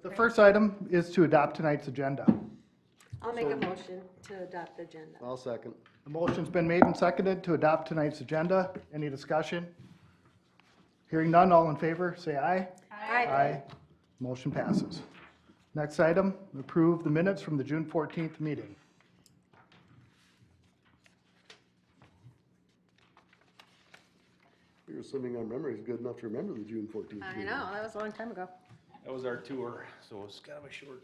The first item is to adopt tonight's agenda. I'll make a motion to adopt the agenda. I'll second. The motion's been made and seconded to adopt tonight's agenda. Any discussion? Hearing none, all in favor, say aye. Aye. Motion passes. Next item, approve the minutes from the June 14th meeting. You're assuming our memory is good enough to remember the June 14th I meeting. know, that was a long time ago. That was our tour, so it was kind of a short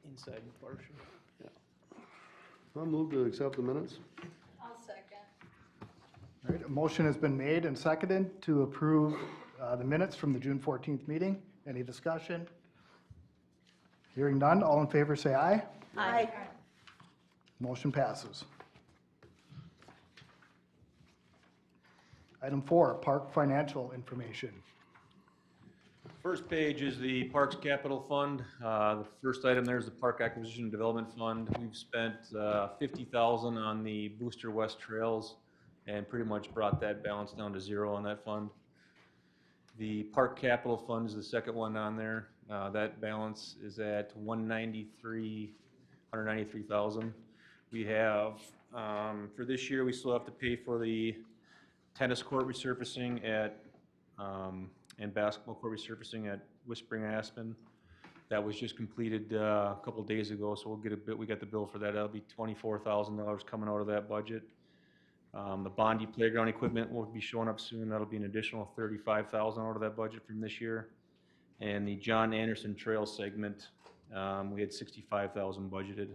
inside portion. I'll move to accept the minutes. I'll second. All right, a motion has been made and seconded to approve the minutes from the June 14th meeting. Any discussion? Hearing none, all in favor say aye. Aye. Motion passes. Item 4, park financial information. First page is the Parks Capital Fund. The first item there is the Park Acquisition and Development Fund. We've spent $50,000 on the Booster West Trails and pretty much brought that balance down to zero on that fund. The Park Capital Fund is the second one on there. That balance is at $193,000. We have, for this year, we still have to pay for the tennis court resurfacing at, and basketball court resurfacing at Whispering Aspen. That was just completed a couple days ago, so we'll get a bit. We got the bill for that. That'll be $24,000 coming out of that budget. The Bondi playground equipment will be showing up soon. That'll be an additional $35,000 out of that budget from this year. And the John Anderson Trail segment, we had $65,000 budgeted,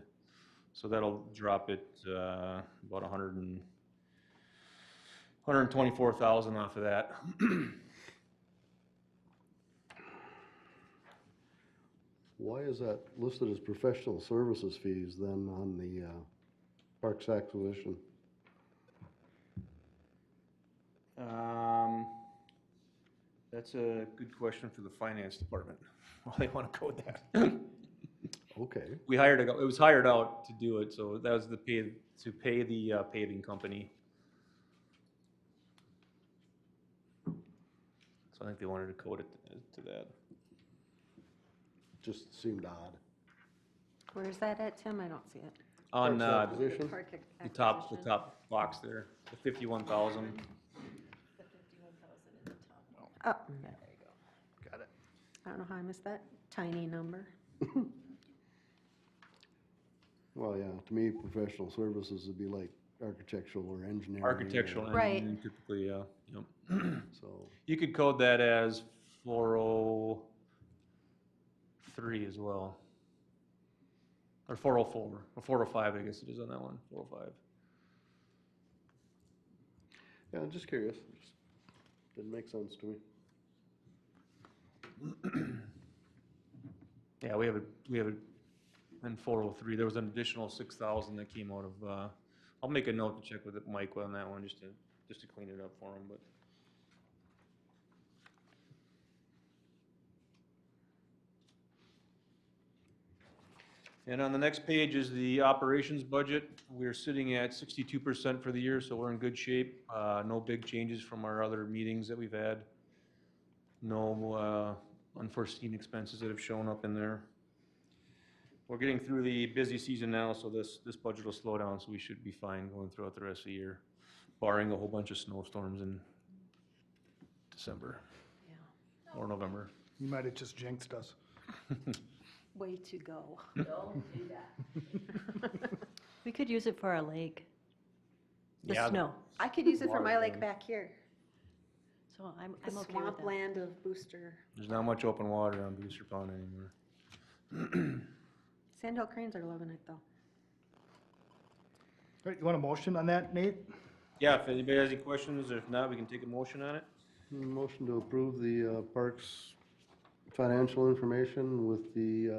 so that'll drop it about $124,000 off of that. Why is that listed as professional services fees then on the Parks acquisition? That's a good question for the finance department. Well, they want to code that. Okay. We hired it was hired out to do it, so that was to pay the paving company. So I think they wanted to code it to that. Just seemed odd. Where's that at, Tim? I don't see it. On Parks acquisition? Park the top acquisition. box there, the 51,000. Oh, there you go. Got it. I don't know how I missed that tiny number. Well, yeah, to me, professional services would be like architectural or engineering. Architectural Right. engineering typically, yep. So, You could code that as 403 as well. Or 404, or 405, I guess it is on that one, 405. yeah, I'm just curious. Just didn't make sense to me. Yeah, we have it, in 403, there was an additional 6,000 that came out of, I'll make a note to check with Mike on that one, just to clean it up for him, but. And on the next page is the operations budget. We're sitting at 62% for the year, so we're in good shape. No big changes from our other meetings that we've had. No unforeseen expenses that have shown up in there. We're getting through the busy season now, so this budget will slow down, so we should be fine going throughout the rest of the year, barring a whole bunch of snowstorms in December or November. You might have just jinxed us. Way to go. Don't do that. We could use it for our lake. The Yeah. snow. I could use it for my Water lake thing. back here. So I'm The okay with that. swampland of Booster. There's not much open water on Booster Pond anymore. Sandhill cranes are loving it though. All right, you want a motion on that, Nate? Yeah, if anybody has any questions, if not, we can take a motion on it. Motion to approve the Parks financial information with the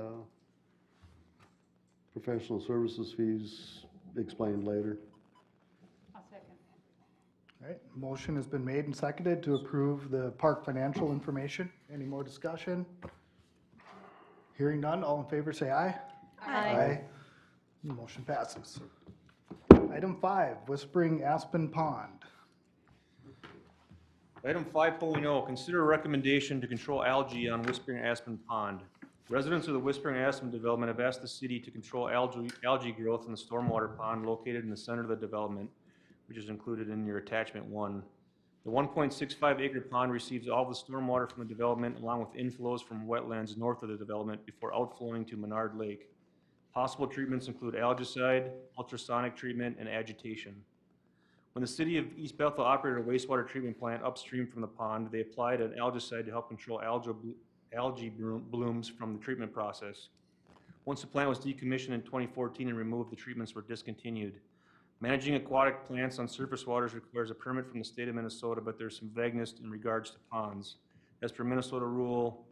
professional services fees explained later. I'll second. All right, motion has been made and seconded to approve the park financial information. Any more discussion? Hearing none, all in favor say aye. Aye. Motion passes. Item 5, Whispering Aspen Pond. Item 5.0, consider a recommendation to control algae on Whispering Aspen Pond. Residents of the Whispering Aspen development have asked the city to control algae growth in the stormwater pond located in the center of the development, which is included in your attachment 1. The 1.65 acre pond receives all the stormwater from the development along with inflows from wetlands north of the development before outflowing to Menard Lake. Possible treatments include algicide, ultrasonic treatment, and agitation. When the city of East Bethel operated a wastewater treatment plant upstream from the pond, they applied an algicide to help control algae blooms from the treatment process. Once the plant was decommissioned in 2014 and removed, the treatments were discontinued. Managing aquatic plants on surface waters requires a permit from the state of Minnesota, but there's some vagueness in regards to ponds. As per Minnesota Rule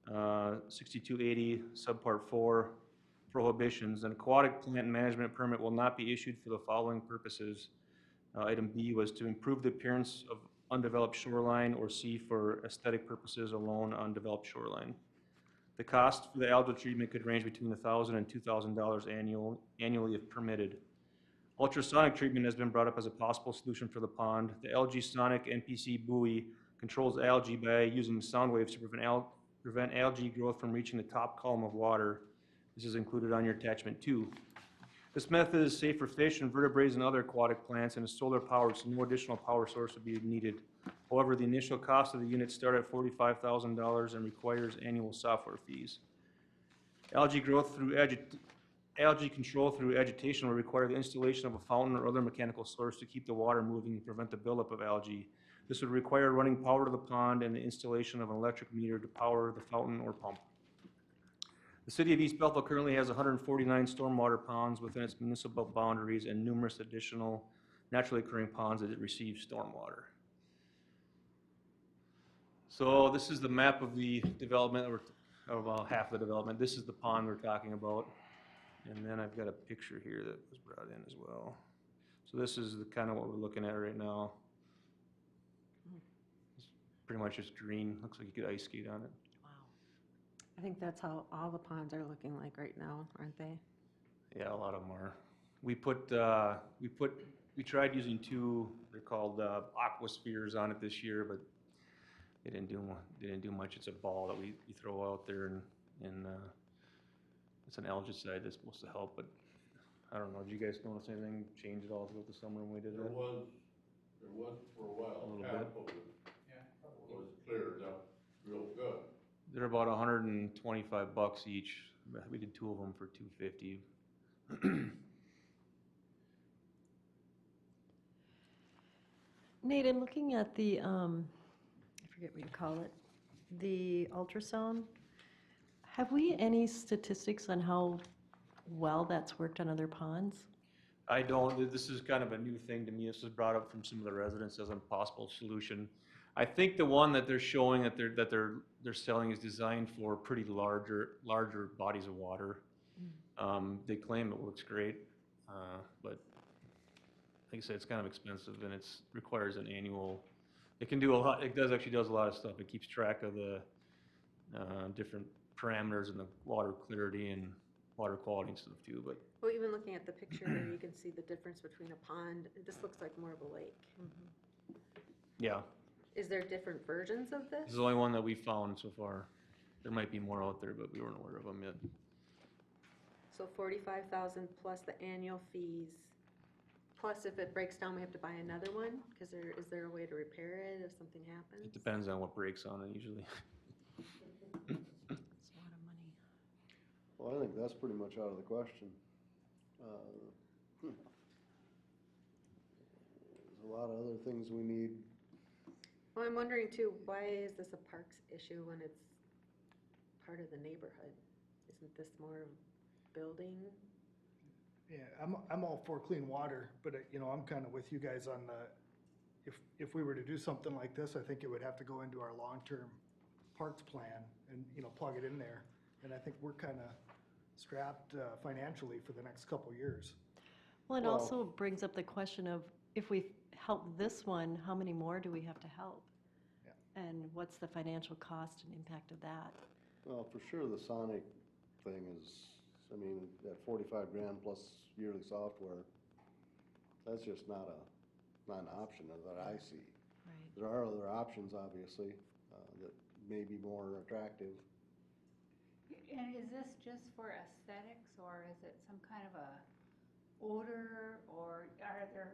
6280, subpart 4, prohibitions, an aquatic plant management permit will not be issued for the following purposes. Item B was to improve the appearance of undeveloped shoreline, or C for aesthetic purposes alone on developed shoreline. The cost for the algal treatment could range between $1,000 and $2,000 annually if permitted. Ultrasonic treatment has been brought up as a possible solution for the pond. The algae sonic NPC buoy controls algae by using sound waves to prevent algae growth from reaching the top column of water. This is included on your attachment 2. This method is safe for fish, invertebrates, and other aquatic plants, and is solar powered, so no additional power source would be needed. However, the initial cost of the unit starts at $45,000 and requires annual software fees. Algae control through agitation will require the installation of a fountain or other mechanical source to keep the water moving and prevent the buildup of algae. This would require running power to the pond and the installation of an electric meter to power the fountain or pump. The city of East Bethel currently has 149 stormwater ponds within its municipal boundaries and numerous additional naturally occurring ponds that receive stormwater. So this is the map of the development, or about half the development. This is the pond we're talking about. And then I've got a picture here that was brought in as well. So this is the kind of what we're looking at right now. It's pretty much just green. Looks like you could ice skate on it. Wow. I think that's how all the ponds are looking like right now, aren't they? Yeah, a lot of them are. We tried using 2, they're called aquaspheres on it this year, but they didn't do much. It's a ball that we throw out there, and it's an algicide that's supposed to help, but I don't know. Did you guys notice anything change at all throughout the summer when we did that? There was for a while. A little Half bit. of it was cleared up real good. They're about $125 each. We did 2 of them for $250. Nate, in looking at the, I forget what you call it, the ultrasound, have we any statistics on how well that's worked on other ponds? I don't. This is kind of a new thing to me. This was brought up from some of the residents as a possible solution. I think the one that they're showing that they're selling is designed for pretty larger bodies of water. They claim it works great, but like I said, it's kind of expensive, and it requires an annual. It can do a lot. It actually does a lot of stuff. It keeps track of the different parameters in the water clarity and water quality and stuff too. But Well, even looking at the picture here, you can see the difference between a pond. This looks like more of a lake. yeah, Is there different versions of this this? is the only one that we found so far. There might be more out there, but we weren't aware of them yet. So 45,000 plus the annual fees. Plus, if it breaks down, we have to buy another one? Because is there a way to repair it if something happens? It depends on what breaks on it usually. It's a lot of money. Well, I think that's pretty much out of the question. There's a lot of other things we need. Well, I'm wondering too, why is this a parks issue when it's part of the neighborhood? Isn't this more building? Yeah, I'm all for clean water, but I'm kind of with you guys on if we were to do something like this, I think it would have to go into our long-term parks plan and, plug it in there. And I think we're kind of strapped financially for the next couple years. Well, it Well- also brings up the question of, if we help this one, how many more do we have to help? Yeah. And what's the financial cost and impact of that? Well, for sure, the Sonic thing is, that 45 grand plus yearly software, that's just not an option that I see. Right. There are other options, obviously, that may be more attractive. And is this just for aesthetics, or is it some kind of a odor, or are there,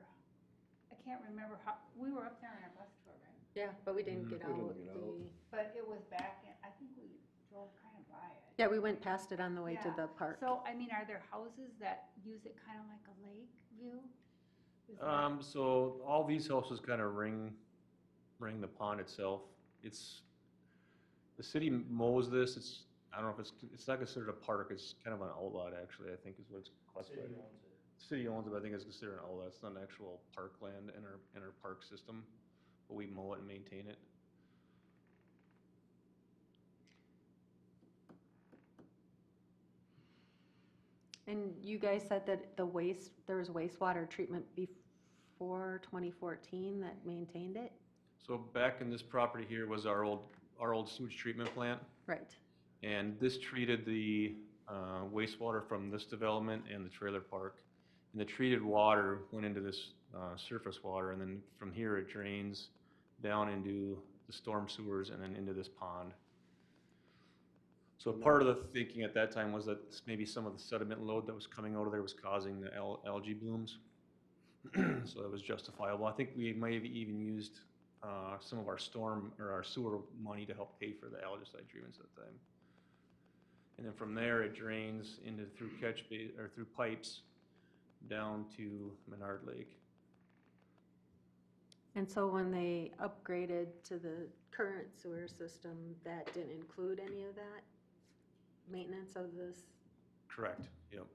I can't remember how, we were up there on our bus tour, right? Yeah, but we didn't get We out. didn't get out. But it was back in, I think we drove kind of by it. Yeah, we went past it on the way to Yeah. the park. So, I mean, are there houses that use it kind of like a lake view? Is that- So all these houses kind of ring the pond itself. It's, the city mows this, I don't know if it's not considered a park, it's kind of an outlet actually, I think is what it's classified. City owns it, but I think it's considered an outlet, it's not an actual parkland in our park system, but we mow it and maintain it. And you guys said that there was wastewater treatment before 2014 that maintained it? So back in this property here was our old sewage treatment plant. Right. And this treated the wastewater from this development and the trailer park. And the treated water went into this surface water, and then from here it drains down into the storm sewers and then into this pond. So part of the thinking at that time was that maybe some of the sediment load that was coming out of there was causing the algae blooms. So that was justifiable. I think we might have even used some of our storm or our sewer money to help pay for the algicide treatments at the time. And then from there, it drains into through through pipes down to Menard Lake. And so when they upgraded to the current sewer system, that didn't include any of that maintenance of this? Correct. Yep.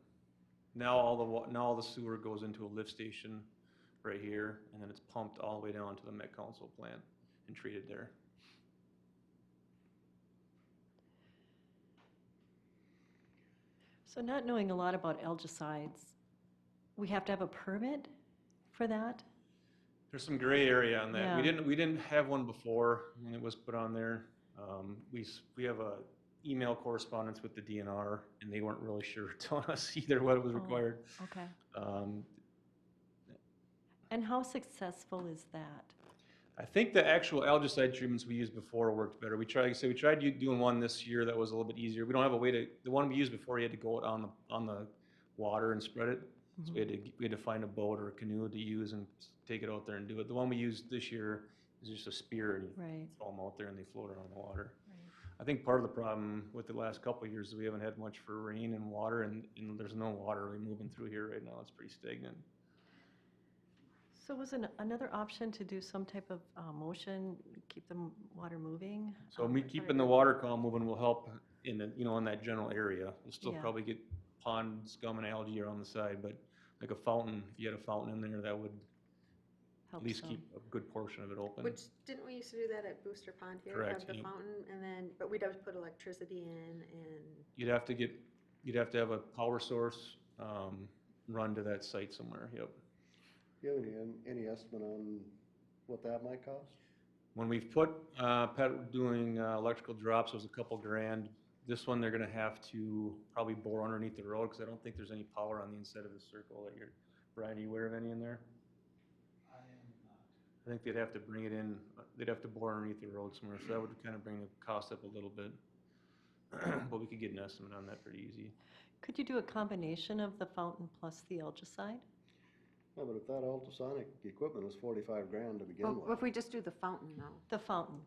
Now all the sewer goes into a lift station right here, and then it's pumped all the way down to the Met Council plant and treated there. So not knowing a lot about algicides, we have to have a permit for that? There's some gray area on that. Yeah. We didn't have one before when it was put on there. We have a email correspondence with the DNR, and they weren't really sure telling us either what was required. Okay. Um, And how successful is that? I think the actual algicide treatments we used before worked better. We tried doing one this year that was a little bit easier. We don't have a way to, the one we used before, you had to go out on the water and spread it. So we had to find a boat or a canoe to use and take it out there and do it. The one we used this year is just a spear, and you Right. throw them out there and they float around the water. Right. I think part of the problem with the last couple of years is we haven't had much for rain and water, and there's no water really moving through here right now. It's pretty stagnant. So was another option to do some type of motion, keep the water moving? So me keeping the water column moving will help in the, in that general area. We'll still Yeah. probably get pond scum and algae around the side, but like a fountain, if you had a fountain in there, that would Help at least some. keep a good portion of it open. Which, didn't we used to do that at Booster Pond here? Correct, Have the yep. fountain, and then, but we'd have to put electricity in and, You'd have to have a power source, run to that site somewhere, yep. Do you have any estimate on what that might cost? When we've put, doing electrical drops, it was a couple grand. This one, they're gonna have to probably bore underneath the road, because I don't think there's any power on the inside of the circle that Brian, are you aware of any in there? I am not. I think they'd have to bring it in, they'd have to bore underneath the road somewhere, so that would kind of bring the cost up a little bit. But we could get an estimate on that pretty easy. Could you do a combination of the fountain plus the algicide? Yeah, but if that ultrasonic equipment is 45 grand to begin well, with. if we just do the fountain though. The fountain.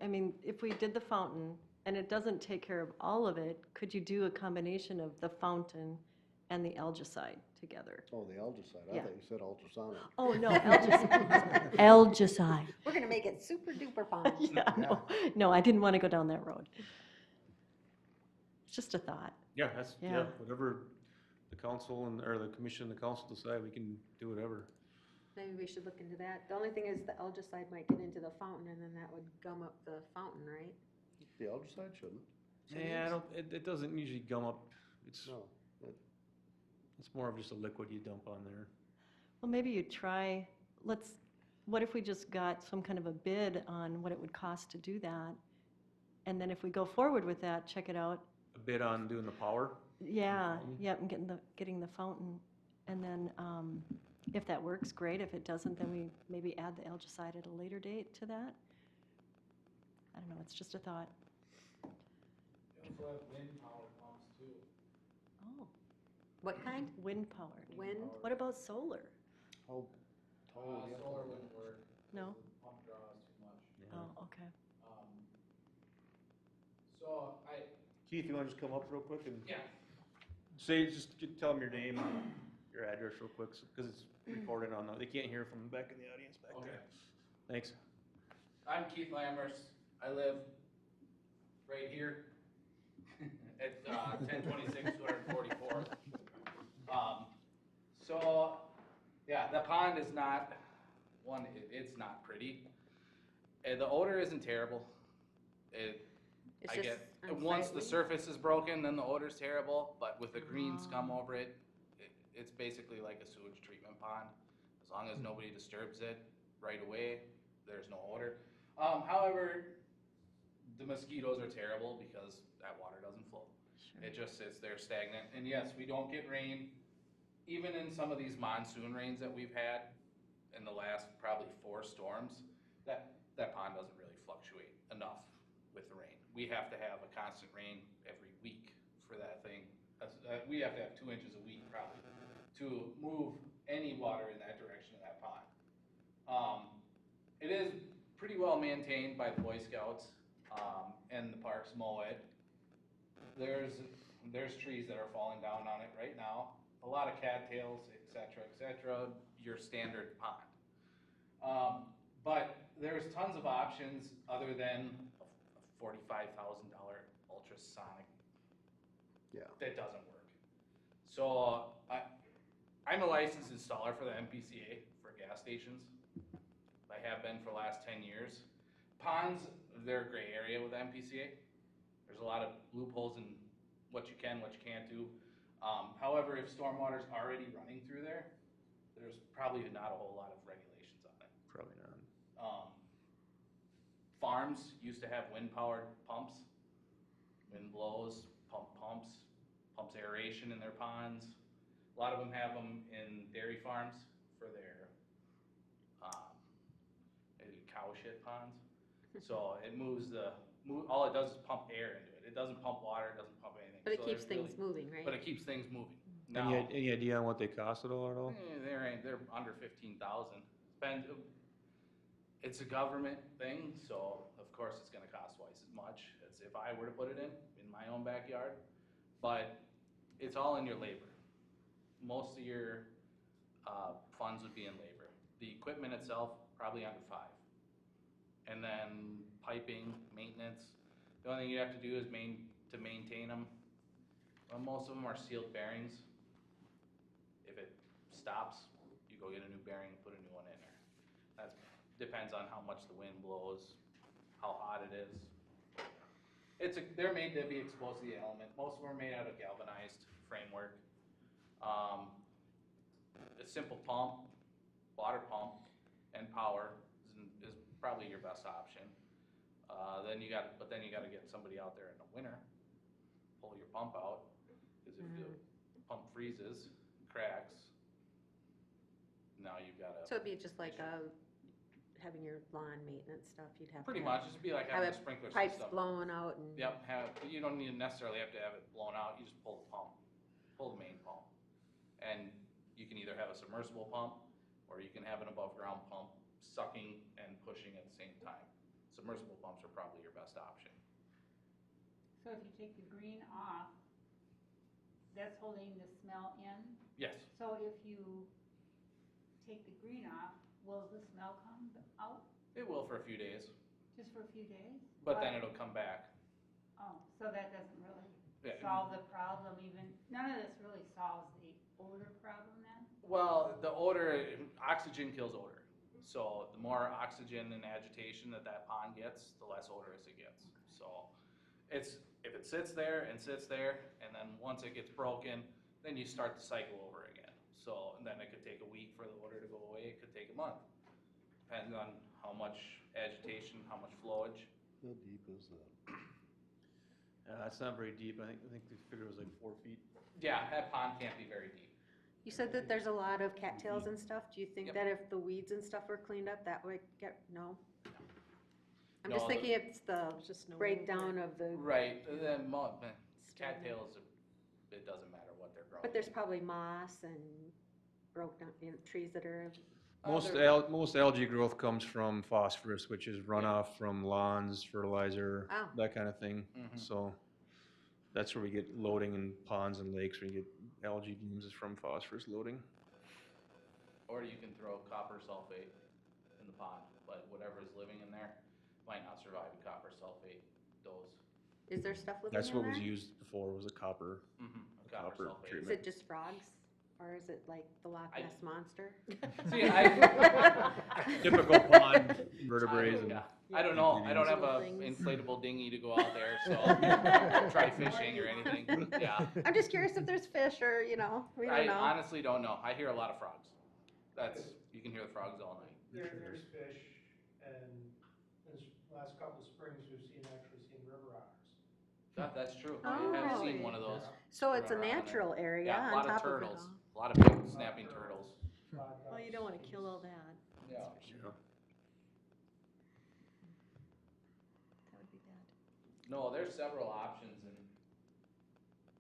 I mean, if we did the fountain and it doesn't take care of all of it, could you do a combination of the fountain and the algicide together? Oh, the algicide, I Yeah. thought you said ultrasonic. Oh, no, algicide. Algicide. We're gonna make it super duper pond. Yeah, no, I didn't want to go down that road. It's just a thought. Yeah, Yeah. whatever the council or the commission and the council decide, we can do whatever. Maybe we should look into that. The only thing is the algicide might get into the fountain and then that would gum up the fountain, right? The algicide shouldn't. Yeah, it doesn't usually gum up, it's No. more of just a liquid you dump on there. Well, maybe you try, what if we just got some kind of a bid on what it would cost to do that? And then if we go forward with that, check it out. A bit on doing the power. Yeah, fountain? yep, and getting the fountain. And then if that works, great. If it doesn't, then we maybe add the algicide at a later date to that. I don't know, it's just a thought. So have wind power pumps too. Oh, What kind? wind power. Wind? What about solar? How tall do you have to Solar be? wouldn't work. No? The pump draws too much. Oh, okay. So Keith, you wanna just come up real quick and yeah, say, tell them your name and your address real quick, cause it's recorded on they can't hear from back in the audience back okay. there. Thanks. I'm Keith Lammers. I live right here at 1026 244. So, yeah, the pond is not, it's not pretty. The odor isn't terrible. It's I just get, once the unsightly? surface is broken, then the odor's terrible, but with the green scum over it, it's basically like a sewage treatment pond. As long as nobody disturbs it right away, there's no odor. However, the mosquitoes are terrible because that water doesn't flow. Sure. It just sits there stagnant. And yes, we don't get rain. Even in some of these monsoon rains that we've had in the last probably 4 storms, that pond doesn't really fluctuate enough with the rain. We have to have a constant rain every week for that thing. We have to have 2 inches a week probably to move any water in that direction of that pond. It is pretty well maintained by the Boy Scouts, and the parks mow it. There's trees that are falling down on it right now. A lot of cattails, et cetera, your standard pond. But there's tons of options other than a $45,000 ultrasonic. Yeah. That doesn't work. So I'm a licensed installer for the MPCA for gas stations. I have been for the last 10 years. Ponds, they're a gray area with MPCA. There's a lot of loopholes in what you can, what you can't do. However, if stormwater's already running through there, there's probably not a whole lot of regulations on it. Probably not. Farms used to have wind-powered pumps. Wind blows, pumps aeration in their ponds. A lot of them have them in dairy farms for their cow shit ponds. So it all it does is pump air into it. It doesn't pump water, it doesn't pump anything. But it So keeps there's things moving, right? But it keeps things moving. Now, Any idea on what they cost at all? they're under 15,000. Depends. It's a government thing, so of course it's gonna cost twice as much as if I were to put it in my own backyard. But it's all in your labor. Most of your funds would be in labor. The equipment itself, probably under 5. And then piping, maintenance. The only thing you have to do is to maintain them. Well, most of them are sealed bearings. If it stops, you go get a new bearing, put a new one in there. That depends on how much the wind blows, how hot it is. They're made to be exposed to the element. Most of them are made out of galvanized framework. A simple pump, water pump, and power is probably your best option. Then you got to get somebody out there in the winter, pull your pump out, because if the pump freezes, cracks, now you've got to. So it'd be just like having your lawn maintenance stuff, you'd have to. Pretty much, just be like Have having a it sprinkler pipes system. blowing out and. Yep, you don't necessarily have to have it blown out, you just pull the pump, pull the main pump. And you can either have a submersible pump, or you can have an above ground pump sucking and pushing at the same time. Submersible pumps are probably your best option. So if you take the green off, that's holding the smell in? Yes, So if you take the green off, will the smell come out it will for a few days, just for a few days? but then it'll come back. Oh, so that doesn't really Yeah. solve the problem even, none of this really solves the odor problem then? Well, the odor, oxygen kills odor. So the more oxygen and agitation that pond gets, the less odorous it gets. So if it sits there, and then once it gets broken, then you start the cycle over again. So and then it could take a week for the odor to go away, it could take a month. Depends on how much agitation, how much flowage. How deep is that? It's not very deep. I think the figure was like 4 feet. Yeah, that pond can't be very deep. You said that there's a lot of cattails and stuff. Do you think Yep. that if the weeds and stuff were cleaned up, that would no? I'm just No, thinking it's the Just no breakdown of the, Right, then Stagnant. cattails, it doesn't matter what they're growing. but there's probably moss and broke down, trees that are, Most algae growth comes from phosphorus, which is runoff from lawns, fertilizer, Oh. that kind of thing. Mhm. So that's where we get loading in ponds and lakes, where you get algae blooms is from phosphorus loading. Or you can throw copper sulfate in the pond, but whatever's living in there might not survive a copper sulfate dose. is there stuff living in That's there? what was used before, was a copper. A Copper copper sulfate. Is treatment. it just frogs, or is it like the Loch I- Ness Monster? See, I, Typical pond vertebrates and. yeah, I don't know, I don't have a Little things. inflatable dinghy to go out there, so try fishing or anything, yeah. I'm just curious if there's fish or, we I don't know. honestly don't know, I hear a lot of frogs. You can hear the frogs all night. There's fish, and this last couple of springs, we've actually seen river otters. That's true, Oh, I have really? seen one of those. So it's a Run around there. natural area Yeah, a on lot of top of it turtles, all. a lot of big snapping turtles. Well, you don't want to kill all that. Yeah. That's for sure. That would be bad. No, there's several options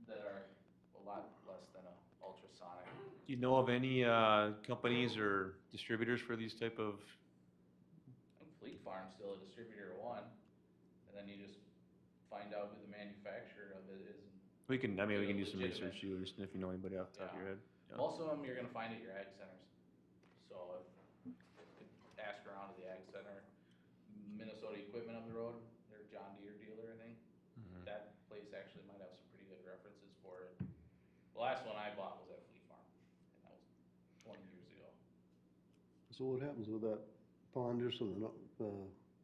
that are a lot less than a ultrasonic. Do you know of any companies or distributors for these type of? I think Fleet Farm's still a distributor of one, and then you just find out who the manufacturer of it is. We can do some Legitimate. research, you, just if you know anybody off the top of your head. Yeah. Most of them you're gonna find at your ag centers. So if you could ask around to the ag center, Minnesota Equipment up the road, they're a John Deere dealer, I think. Mhm. That place actually might have some pretty good references for it. The last one I bought was at Fleet Farm, and that was 20 years ago. So what happens with that pond just to the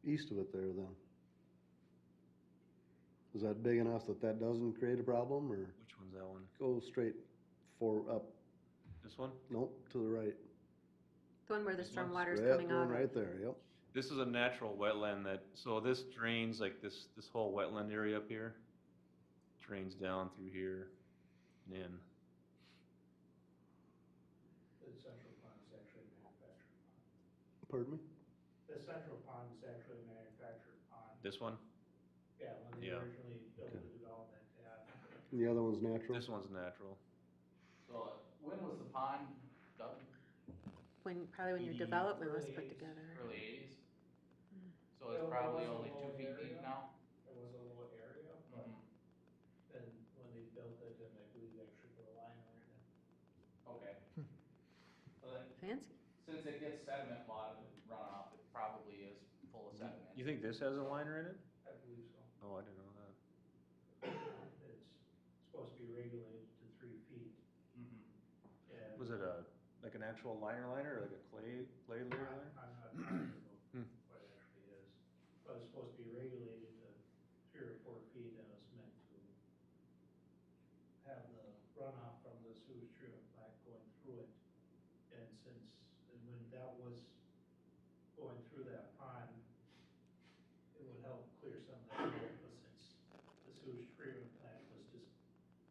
east of it there then? Is that big enough that doesn't create a problem, or Which one's that one? go straight up, This one? nope, to the right? The one where the This one's stormwater's Yeah, coming going out of. right there, yep. This is a natural wetland so this drains, like this whole wetland area up here, drains down through here and in. The central pond is actually a manufactured pond. Pardon me? The central pond is actually a manufactured pond. This one? Yeah, when they Yeah. originally built the development, yeah. And the other one's natural? This one's natural. So when was the pond dug? Probably when your development was put together. Early 80s? Mm. So it's It probably was a only low 2 feet deep area. now? It was a little area, but Mhm. then when they built it, and I believe they actually put a liner in it. Okay. Well then, Fancy. since it gets sediment runoff, it probably is full of sediment. You think this has a liner in it? I believe so. Oh, I didn't know that. It's supposed to be regulated to 3 feet. Mhm. And Was it like an actual liner or like a clay layer liner? I'm not positive Hmm. of what it actually is, but it's supposed to be regulated to 3 or 4 feet, and it's meant to have the runoff from the sewage treatment plant going through it. And when that was going through that pond, it would help clear some of that out, but since the sewage treatment plant was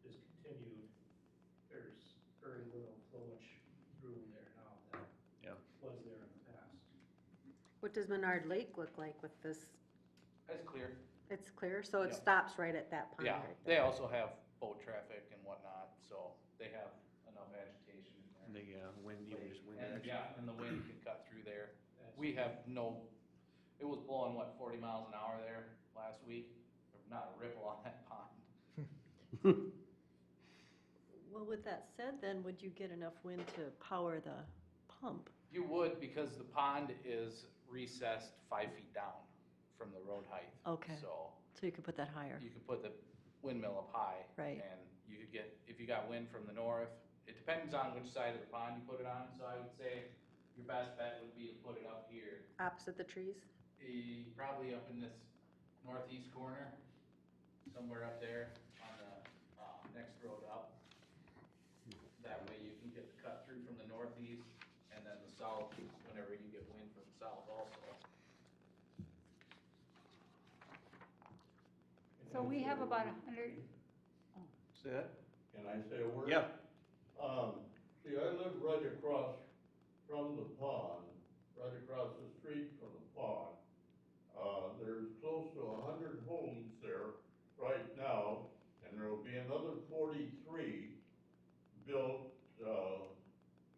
discontinued, there's very little flowage through there now that Yeah. was there in the past. What does Menard Lake look like with this? It's clear. It's clear, so it Yeah. stops right at that pond Yeah, right they there. also have boat traffic and whatnot, so they have enough vegetation in there. They, wind, you just wind And, action. yeah, and the wind can cut through there. That's- We have it was blowing, 40 miles an hour there last week? Not a ripple on that pond. Well, with that said, then, would you get enough wind to power the pump? You would, because the pond is recessed 5 feet down from the road height. Okay. So So you could put that higher? you could put the windmill up high. Right. And you could get, if you got wind from the north, it depends on which side of the pond you put it on. So I would say your best bet would be to put it up here. Opposite the trees? Probably up in this northeast corner, somewhere up there on the next road up. That way you can get the cut through from the northeast and then the south, whenever you get wind from the south also. So we have about 100, Say that? Can I say a word? Yeah. See, I live right across from the pond, right across the street from the pond. there's close to 100 homes there right now, and there will be another 43 built,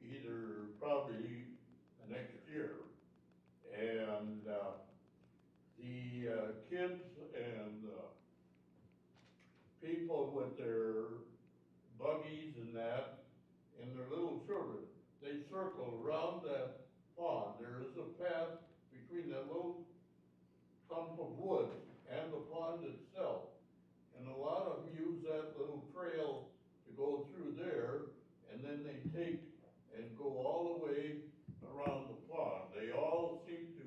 either probably next year. And, the kids and, people with their buggies and that, and their little children, they circle around that pond. There is a path between that little clump of woods and the pond itself. And a lot of them use that little trail to go through there, and then they take and go all the way around the pond. They all seem to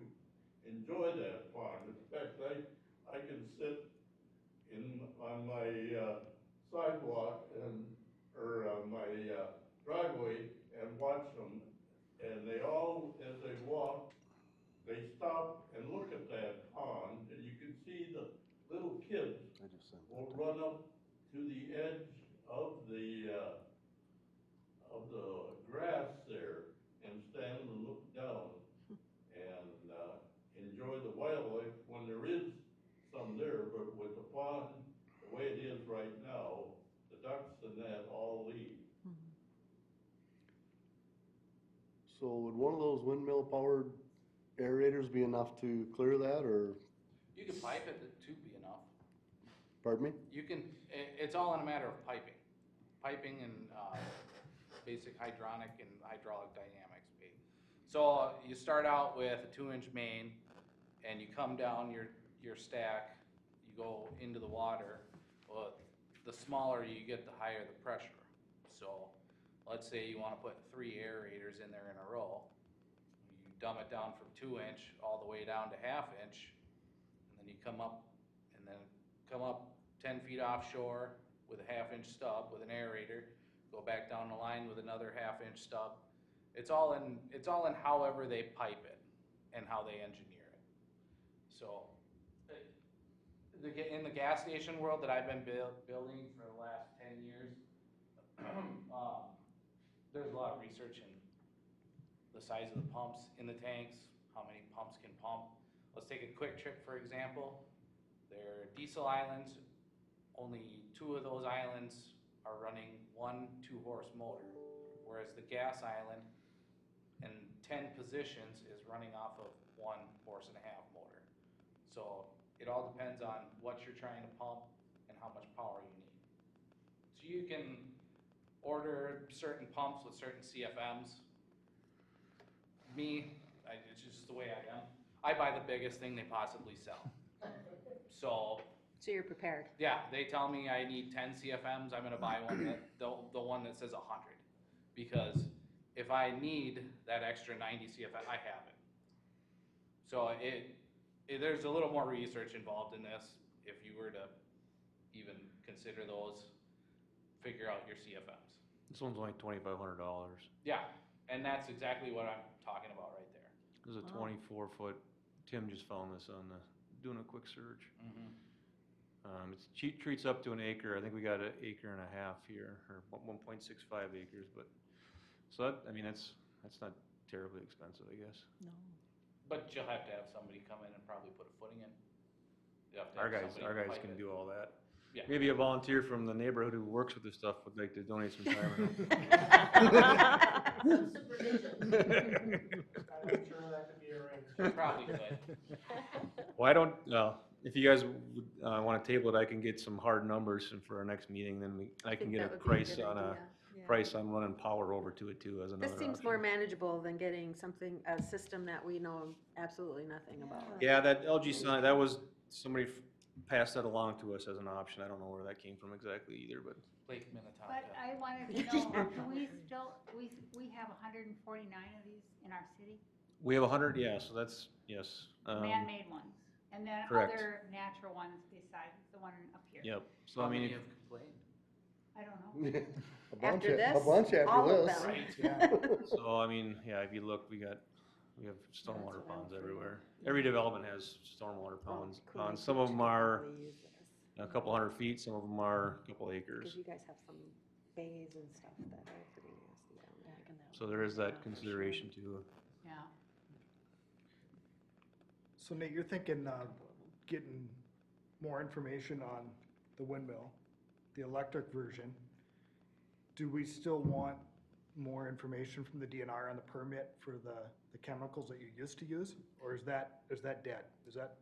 enjoy that pond. In fact, I can sit on my sidewalk or my driveway and watch them, and they all, as they walk, they stop and look at that pond, and you can see the little kids will run up to the edge of the grass there and stand and look down and enjoy the wildlife when there is some there. But with the pond, the way it is right now, the ducks and that all leave. So would one of those windmill powered aerators be enough to clear that, or, You can pipe it to be enough. pardon me? You can, it's all in a matter of piping. Piping and, basic hydronic and hydraulic dynamics. So you start out with a 2-inch main and you come down your stack, you go into the water. Well, the smaller you get, the higher the pressure. So let's say you wanna put 3 aerators in there in a row. You dumb it down from 2-inch all the way down to 1/2 inch, and then you come up 10 feet offshore with a 1/2 inch stub with an aerator, go back down the line with another 1/2 inch stub. It's all in however they pipe it and how they engineer it. So in the gas station world that I've been building for the last 10 years, there's a lot of research in the size of the pumps in the tanks, how many pumps can pump. Let's take a quick trip, for example. They're diesel islands. Only 2 of those islands are running 1 2-horse motor, whereas the gas island in 10 positions is running off of 1.5 horse motor. So it all depends on what you're trying to pump and how much power you need. So you can order certain pumps with certain CFMs. It's just the way I am. I buy the biggest thing they possibly sell. So you're prepared. yeah, they tell me I need 10 CFMs, I'm gonna buy one the one that says 100. Because if I need that extra 90 CFM, I have it. So there's a little more research involved in this. If you were to even consider those, figure out your CFMs. This one's only $2,500. Yeah, and that's exactly what I'm talking about right there. This is a 24-foot, Tim just found this on doing a quick search. It treats up to an acre. I think we got 1.5 acres here, or 1.65 acres, but, so that, I mean, that's not terribly expensive, I guess. No. But you'll have to have somebody come in and probably put a footing in. You'll have to Our have guys somebody pipe can it. do all that. Yeah. Maybe a volunteer from the neighborhood who works with this stuff would like to donate some time. I'm sure that could be arranged. Probably could. Well, I don't, if you guys would want to table it, I can get some hard numbers and for our next meeting, then I can think get a that would be a price good on idea. Yeah. price on running power over to it too as another This seems option. more manageable than getting a system that we know absolutely nothing about. Yeah, that LG sign, that was, somebody passed that along to us as an option. I don't know where that came from exactly either, but Lake Minnetonka. But I wanted to know, do we still, we have 149 of these in our city? we have 100, yeah, so that's, yes. Man-made ones, and then correct. other natural ones besides the one up here. Yep, so How I mean, many if, have complained? I don't know. A bunch After a this, bunch all after of this. them. Right. so I mean, yeah, if you look, we have stormwater That's what I'm ponds afraid everywhere. of. Every development has stormwater ponds. Cool. Ponds. Some of them are Probably use this, a couple 100 feet, some of them are a couple acres. Because you guys have some bays and stuff that are pretty nasty down there. So there is that consideration too. Yeah. So Nate, you're thinking getting more information on the windmill, the electric version. Do we still want more information from the DNR on the permit for the chemicals that you used to use? Or is that dead? Is that,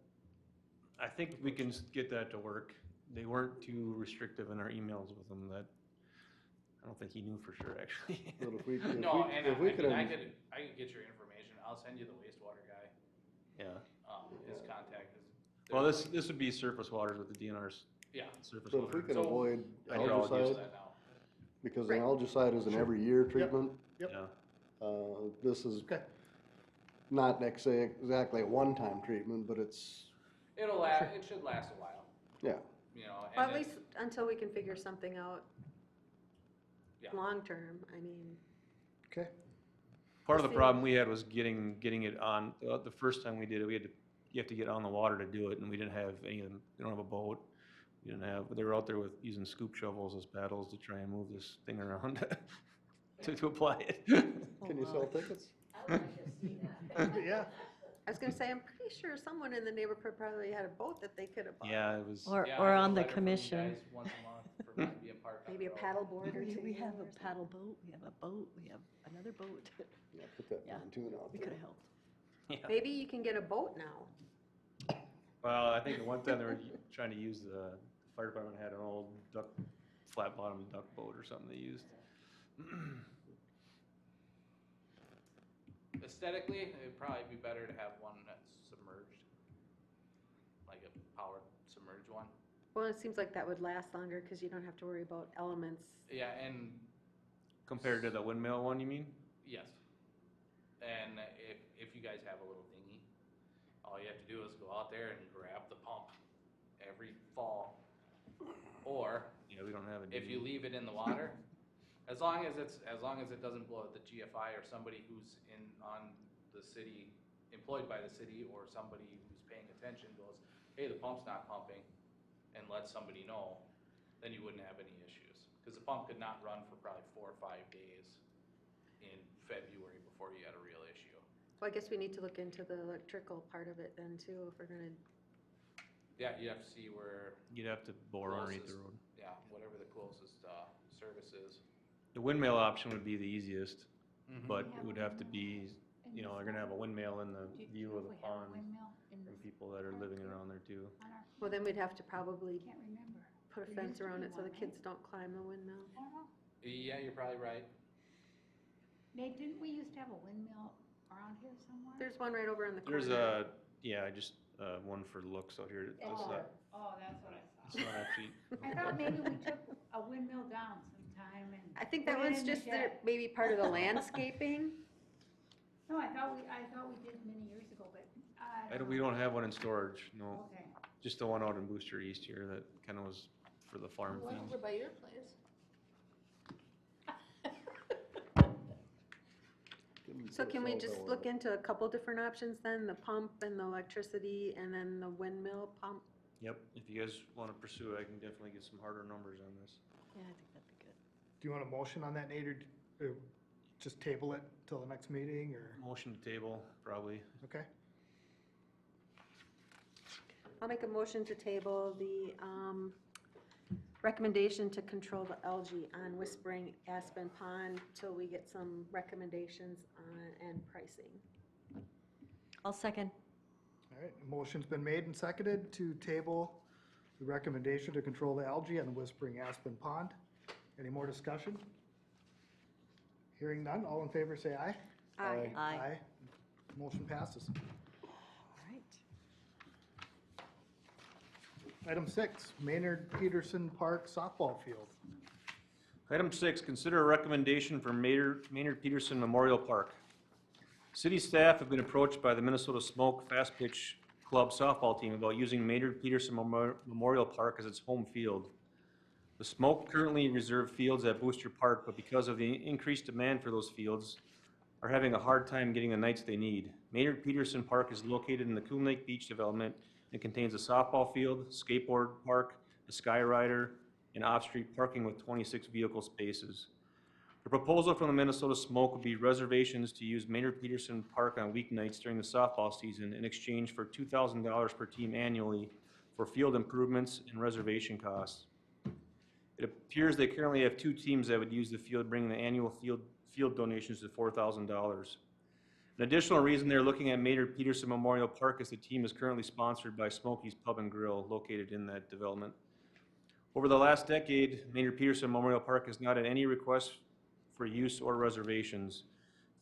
I think we can get that to work. They weren't too restrictive in our emails with them that, I don't think he knew for sure, actually. But if we, No, and if we could, I could get your information, I'll send you the wastewater guy, Yeah. his contact is. Well, this would be surface waters with the DNR's Yeah. surface but if we water. can So, avoid I can use algicide, that now. because Right. an algicide is an every year treatment. Yep. Yeah. This is okay, not exactly a one-time treatment, but it's, It'll last, it should last a while, yeah. you know, Well, and at it's, least until we can figure something out Yeah. long-term, I mean, okay, Part of the See- problem we had was getting it on, the first time we did it, you have to get on the water to do it, and we didn't have any of them, we don't have a boat. We didn't have, they were out there with, using scoop shovels as paddles to try and move this thing around to apply it. Can you sell tickets? yeah. I was gonna say, I'm pretty sure someone in the neighborhood probably had a boat that they could have bought. Yeah, it was, Or, yeah, or I get a on the letter from you commission. guys once a month for mine being parked on Maybe a the road. paddle board or two. We have or a something. paddle boat, we have a boat, we have another boat. Yeah, put that Yeah. pontoon out We there. could have helped. yeah. Maybe you can get a boat now. Well, I think at one time they were trying to use the fire department had an old flat bottom duck boat or something they used. Aesthetically, it'd probably be better to have one that's submerged, like a powered submerged one. Well, it seems like that would last longer because you don't have to worry about elements. Yeah, and Compared to the windmill one, you mean? yes. And if you guys have a little dinghy, all you have to do is go out there and grab the pump every fall. Or Yeah, we don't have it. if you leave it in the water, as long as it doesn't blow at the GFI or somebody who's on the city, employed by the city, or somebody who's paying attention goes, hey, the pump's not pumping, and lets somebody know, then you wouldn't have any issues. Because the pump could not run for probably 4 or 5 days in February before you had a real issue. Well, I guess we need to look into the electrical part of it then too, if we're gonna, Yeah, you have to see where, You'd have to bore underneath the Closest. road. yeah, whatever the closest service is. The windmill option would be the easiest, Mhm. but We it have would a have to windmill be, in you know, this they're gonna have a one. windmill in the Do you view know of if the we have a pond windmill in from this people that are park living too? around there too. on our- well, then we'd have to probably Can't remember. put a There fence used to around be it so the one, kids don't climb the windmill. I don't know. Yeah, you're probably right. Nate, didn't we used to have a windmill around here somewhere? There's one right over in the corner. There's just one for looks out here. It's, Oh, that's what I it's saw. not actually. I thought maybe we took a windmill down sometime and. I think that put it was in the just shed. maybe part of the landscaping. No, I thought we did many years ago, but I don't We know. don't have one in storage, no. Okay. Just the one out in Booster East here that kind of was for the farm feed. by your place. So can we just look into a couple different options then, the pump and the electricity and then the windmill pump? Yep, if you guys want to pursue it, I can definitely get some harder numbers on this. Yeah, I think that'd be good. Do you want a motion on that, Nate, or just table it till the next meeting, or, Motion to table, probably. okay? I'll make a motion to table the recommendation to control the algae on Whispering Aspen Pond till we get some recommendations on and pricing. I'll second. All right, a motion's been made and seconded to table the recommendation to control the algae on the Whispering Aspen Pond. Any more discussion? Hearing none, all in favor say aye. Aye. Aye. Motion passes. All right. Item 6, Maynard Peterson Park softball field. Item 6, consider a recommendation for Maynard Peterson Memorial Park. City staff have been approached by the Minnesota Smoke Fast Pitch Club softball team about using Maynard Peterson Memorial Park as its home field. The Smoke currently reserve fields at Booster Park, but because of the increased demand for those fields, are having a hard time getting the nights they need. Maynard Peterson Park is located in the Coon Lake Beach development and contains a softball field, skateboard park, a sky rider, and off-street parking with 26 vehicle spaces. The proposal from the Minnesota Smoke would be reservations to use Maynard Peterson Park on weeknights during the softball season in exchange for $2,000 per team annually for field improvements and reservation costs. It appears they currently have 2 teams that would use the field, bringing the annual field donations to $4,000. An additional reason they're looking at Maynard Peterson Memorial Park is the team is currently sponsored by Smokey's Pub and Grill located in that development. Over the last decade, Maynard Peterson Memorial Park has not had any requests for use or reservations.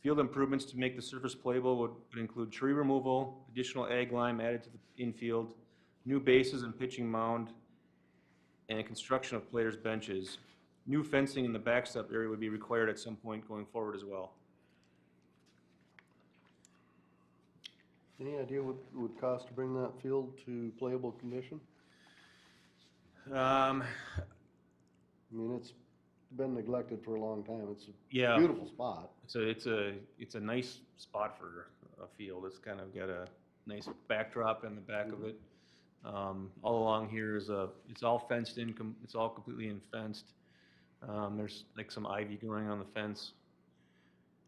Field improvements to make the surface playable would include tree removal, additional ag lime added to the infield, new bases and pitching mound, and construction of players' benches. New fencing in the backstop area would be required at some point going forward as well. Any idea what it would cost to bring that field to playable condition? I mean, it's been neglected for a long time. It's a Yeah. beautiful spot. It's a nice spot for a field. It's kind of got a nice backdrop in the back of it. All along here is it's all fenced in, it's all completely fenced. There's like some ivy growing on the fence.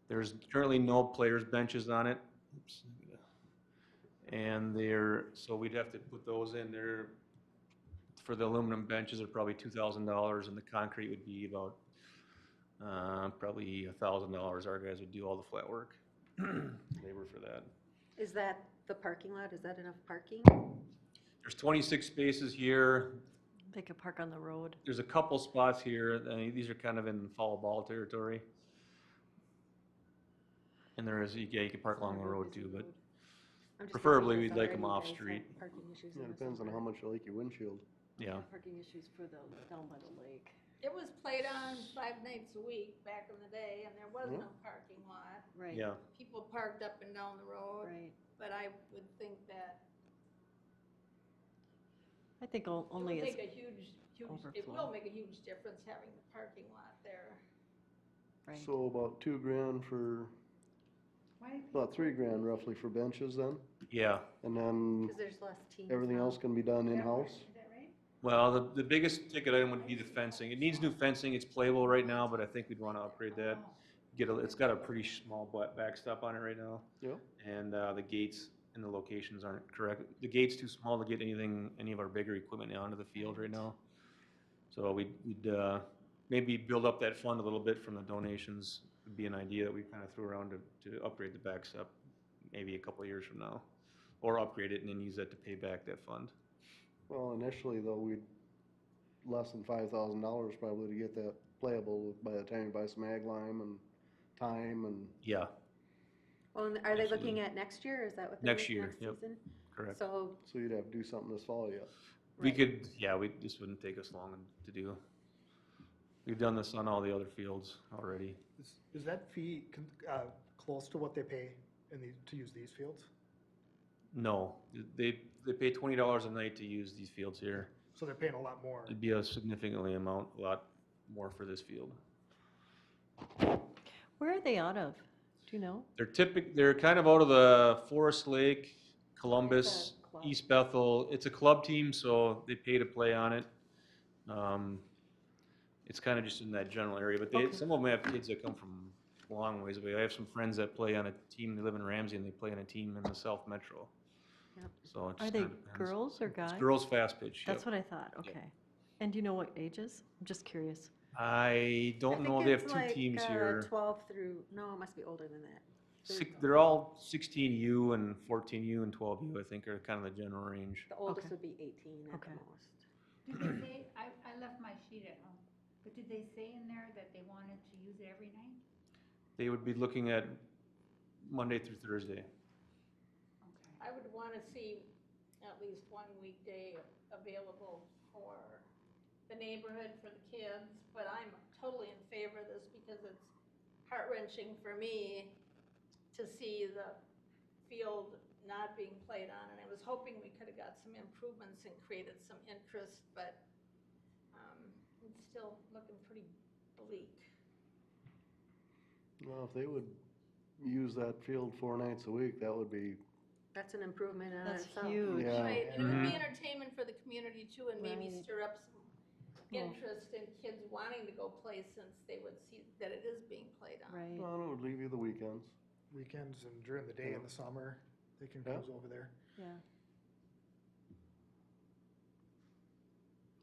There's currently no players' benches on it. Oops. And so we'd have to put those in there. For the aluminum benches are probably $2,000, and the concrete would be about probably $1,000. Our guys would do all the flat work, labor for that. Is that the parking lot? Is that enough parking? There's 26 spaces here. They could park on the road. There's a couple spots here. These are kind of in foul ball territory. And there is, yeah, you can park along the road too, but I'm just preferably curious, we'd like are them you off guys have street. Parking issues Yeah, in it the depends on summer? how much you like your windshield. Yeah. Parking issues for the, down by the lake. It was played on 5 nights a week back in the day, and there was Yeah. no parking lot. Right. Yeah. People parked up and down the road, Right. but I would think that I think it would only as, make a huge, it overflow. will make a huge difference having the parking lot there. right. So about $2,000 for, about $3,000 roughly for benches then? Yeah. And then Because there's less teams everything now. else can be done in-house? Is that right? Well, the biggest ticket item would be the fencing. It needs new fencing. It's playable right now, but I think we'd want to upgrade that. It's got a pretty small backstop on it right now. Yeah. And the gates and the locations aren't correct. The gate's too small to get any of our bigger equipment onto the field right now. So we'd maybe build up that fund a little bit from the donations. Would be an idea that we kind of threw around to upgrade the backstop maybe a couple of years from now. Or upgrade it and then use that to pay back that fund. Well, initially though, we'd less than $5,000 probably to get that playable by the time you buy some ag lime and time and. Yeah, Well, and are they Absolutely. looking at next year? Is that what Next they're year, next yep. season? correct. So, So you'd have to do something this fall yet. We right. could, yeah, this wouldn't take us long to do. We've done this on all the other fields already. Is that fee close to what they pay to use these fields? No, they pay $20 a night to use these fields here. So they're paying a lot more. It'd be a lot more for this field. Where are they out of? Do you know? They're kind of out of the Forest Lake, Columbus, It's a club. East Bethel. It's a club team, so they pay to play on it. It's kind of just in that general area, but Okay. some of them have kids that come from a long ways away. I have some friends that play on a team, they live in Ramsey, and they play on a team in the South Metro. Yep. So it Are just they kinda depends. girls or guys? It's girls fast pitch, That's yep. what I thought, okay. And do you know what ages? I'm just curious. I I don't think know, they have it's two like, teams here. 12 through, no, it must be older than that. They're all 16U and 14U and 12U, I think, are kind of the general range. The oldest Okay. would be 18 at the Okay. most. Did they say, I left my sheet at home, but did they say in there that they wanted to use it every night? They would be looking at Monday through Thursday. Okay. I would wanna see at least one weekday available for the neighborhood, for the kids, but I'm totally in favor of this because it's heart-wrenching for me to see the field not being played on, and I was hoping we could've got some improvements and created some interest, but, it's still looking pretty bleak. Well, if they would use that field 4 nights a week, that would be, That's an improvement in That's itself. huge. Yeah. Right, and it would be Mhm. entertainment for the community too, and maybe Right. stir up some interest in kids wanting to go play since they would see that it is being played on. Right. Well, it would leave you the weekends. Weekends and during the day in Yeah. the summer, they can Yeah. cruise over there. Yeah.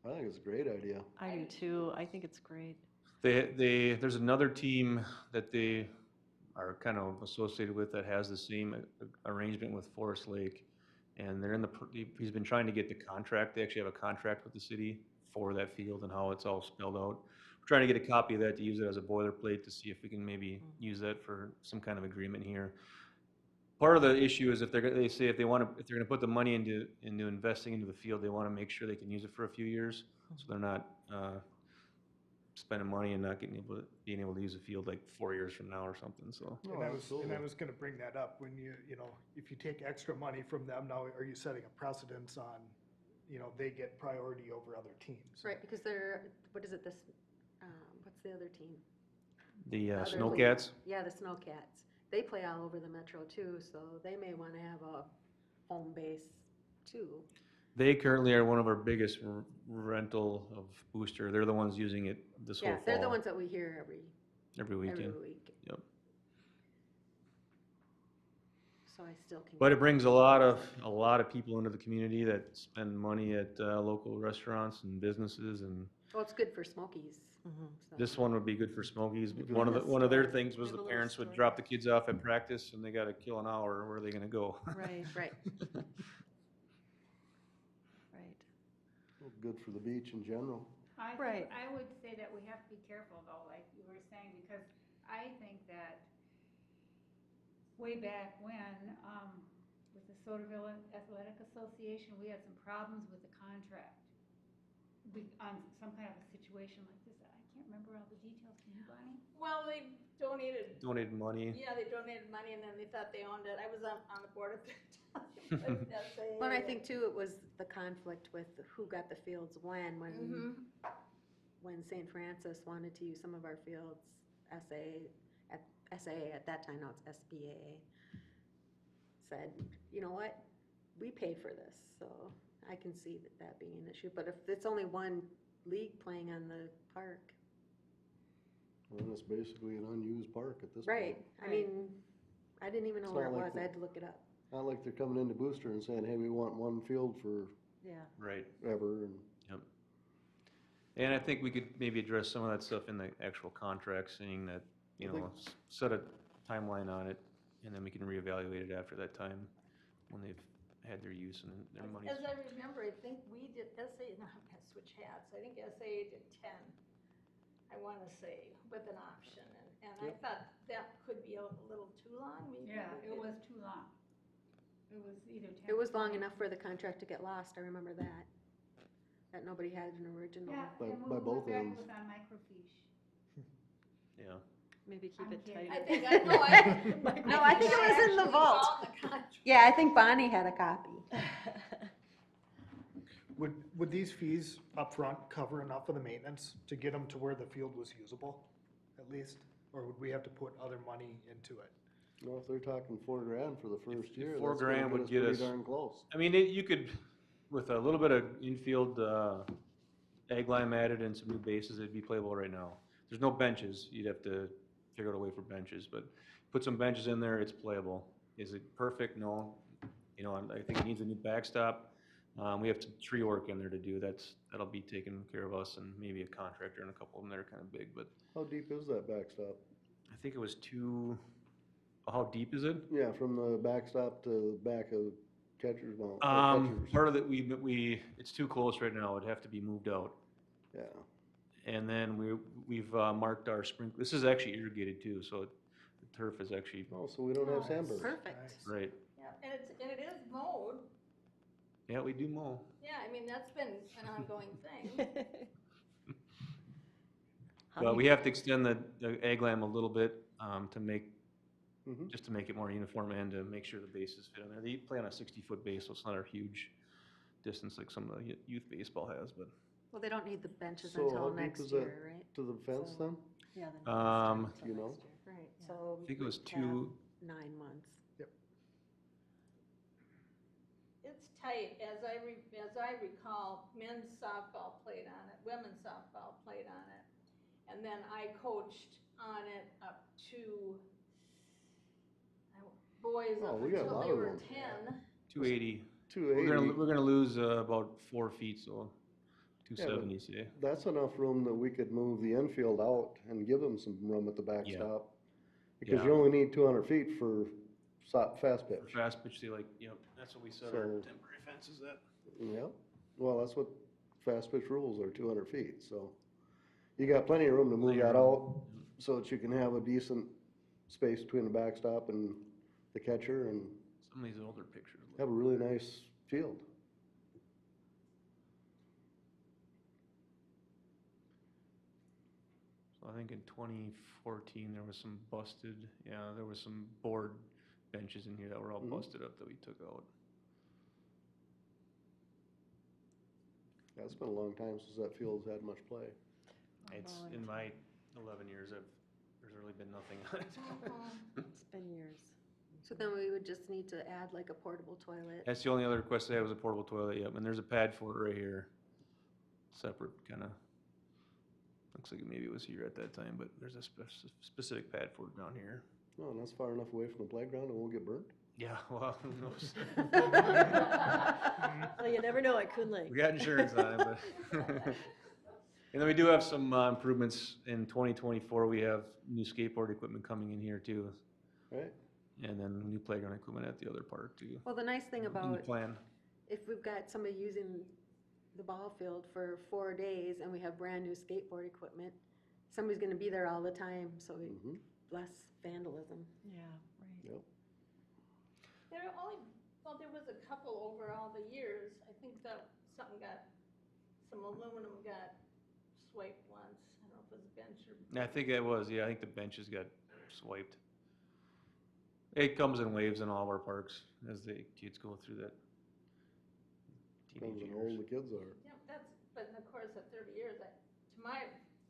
I think it's a great idea. I do too. I think it's great. There's another team that they are kind of associated with that has the same arrangement with Forest Lake. And they're he's been trying to get the contract. They actually have a contract with the city for that field and how it's all spelled out. We're trying to get a copy of that to use it as a boilerplate to see if we can maybe use that for some kind of agreement here. Part of the issue is if they say if they're gonna put the money into investing into the field, they wanna make sure they can use it for a few years. So they're not, spending money and not being able to use the field like 4 years from now or something, so. No, And I absolutely. was gonna bring that up, when you know, if you take extra money from them now, are you setting a precedence on, you know, they get priority over other teams? Right, because they're, what is it, what's the other team? The Other Snowcats, league. Yeah, the Snowcats. They play all over the metro too, so they may wanna have a home base too. they currently are one of our biggest rental of booster. They're the ones using it this whole Yeah, fall. they're the ones that we hear every Every weekend. week. Yep. So I still can. But it brings a lot of people into the community that spend money at local restaurants and businesses, and Well, it's good for Smokies. Mhm. So. this one would be good for Smokies. But Good. one of their things was Have a the little parents would store. drop the kids off at practice and they gotta kill an hour. Where are they gonna go? Right, Right. right. Good for the beach in general. Right. I would say that we have to be careful though, like you were saying, because I think that way back when, with the Sotaville Athletic Association, we had some problems with the contract. On some kind of a situation like this, I can't remember all the details, can you, Bonnie? Well, they donated, Donated money. yeah, they donated money and then they thought they owned it. I was on the board at the time. Well, and I think too, it was the conflict with who got the fields when St. Francis wanted to use some of our fields, SAA at that time, now it's SBA, said, you know what, we paid for this, so I can see that being an issue. But if it's only one league playing on the park. Well, it's basically an unused park at this point. Right, I mean, I didn't even know It's where it not like was, the- I had to look it up. Not like they're coming into Booster and saying, hey, we want one field for Yeah. Right. ever, and And I think we could maybe address some of that stuff in the actual contract, saying that, you I know, think- set a timeline on it, and then we can reevaluate it after that time, when they've had their use and their money. As I remember, I think we did SA, no, I'm gonna switch hats, I think SA did 10, I wanna say, with an option, and I thought that could be a little too long, maybe. Yeah, we it could- was too long. It was either 10. It was or long 20. enough for the contract to get lost, I remember that. That nobody had an original. Yeah, By- and by we both went back, ends. it was on microfiche. Yeah. Maybe keep I'm it kidding. I tight. think, I No, I think it was in the vault. Yeah, I think Bonnie had a copy. Would these fees upfront cover enough of the maintenance to get them to where the field was usable, at least? Or would we have to put other money into it? you know, if they're talking $4,000 for the first year, $4 that's gonna grand would get pretty us- darn close. I mean, you could, with a little bit of infield, ag lime added and some new bases, it'd be playable right now. There's no benches, you'd have to figure out a way for benches, but put some benches in there, it's playable. Is it perfect? No. You know, I think it needs a new backstop. We have some tree work in there to do, that'll be taken care of us, and maybe a contractor and a couple of them that are kind of big, but How deep is that backstop? I think it was how deep is it? Yeah, from the backstop to the back of catcher's mount. Catcher's. Part of it, it's too close right now, it'd have to be moved out. Yeah, And then we've marked our this is actually irrigated too, so the turf is actually, oh, so we don't have sandburs. Perfect. right. Yeah, and it is mowed, Yeah, we do mow. yeah, I mean, that's been an ongoing thing. How But do we you- have to extend the ag lam a little bit, Mhm. just to make it more uniform and to make sure the bases fit in there. They play on a 60-foot base, so it's not a huge distance like some of the youth baseball has, but. Well, they don't need the benches So how until deep next is that? year, right? To the fence So- then? Yeah, the Um, next time you till know? next year. Right, Yeah. so. I think it was we'd have 2, 9 months. It's tight. As I recall, men's softball played on it, women's softball played on it. And then I coached on it up to boys Oh, up we got a until lot they of were room. 10. 280. 280, We're gonna lose about 4 feet, so 270, say. that's enough room that we could move the infield out and give them some room at the backstop. Because you Yeah. only need 200 feet for fast For pitch. fast pitch, they like, yep, that's what we set our So- temporary fences at. Yeah, well, that's what fast pitch rules are, 200 feet, so. You got plenty of room to move Plenty of that room. out so that you can have a decent space between the backstop and the catcher and Some of these older pictures. look have a really nice field. So I think in 2014, there was some busted, there was some board benches in here that were all Mhm. busted up that we took out. Yeah, it's been a long time since that field's had much play. It's, in my 11 years, there's really been nothing on it. It's been years. So then we would just need to add like a portable toilet. That's the only other request I had was a portable toilet, yep, and there's a pad for it right here. Separate, kinda, looks like maybe it was here at that time, but there's a specific pad for it down here. Oh, and that's far enough away from the playground, it won't get burnt? Yeah, well, who knows? Well, you never know at Coon Lake. We got insurance on it, but. And then we do have some improvements in 2024. We have new skateboard equipment coming in here too. Right? And then new playground equipment at the other park too. Well, the nice thing In the about, plan. if we've got somebody using the ball field for 4 days and we have brand-new skateboard equipment, somebody's gonna be there all the time, so Mm-hmm. less vandalism. Yeah, right. Yep. There was a couple over all the years. I think that some aluminum got swiped once. I don't know if it was a bench or. I think it was, I think the benches got swiped. It comes in waves in all of our parks as the kids go through that. Depends Teenage on how old years. the kids are. Yeah, but of course, at 30 years,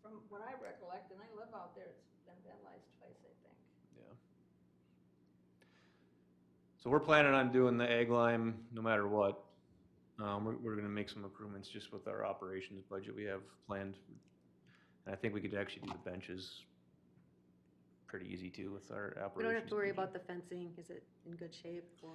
from what I recollect, and I live out there, it's been vandalized twice, I think. Yeah. So we're planning on doing the egg lime no matter what. We're gonna make some improvements just with our operations budget we have planned. And I think we could actually do the benches pretty easy too with our operations. We don't have to worry budget. about the fencing, is it in good shape or?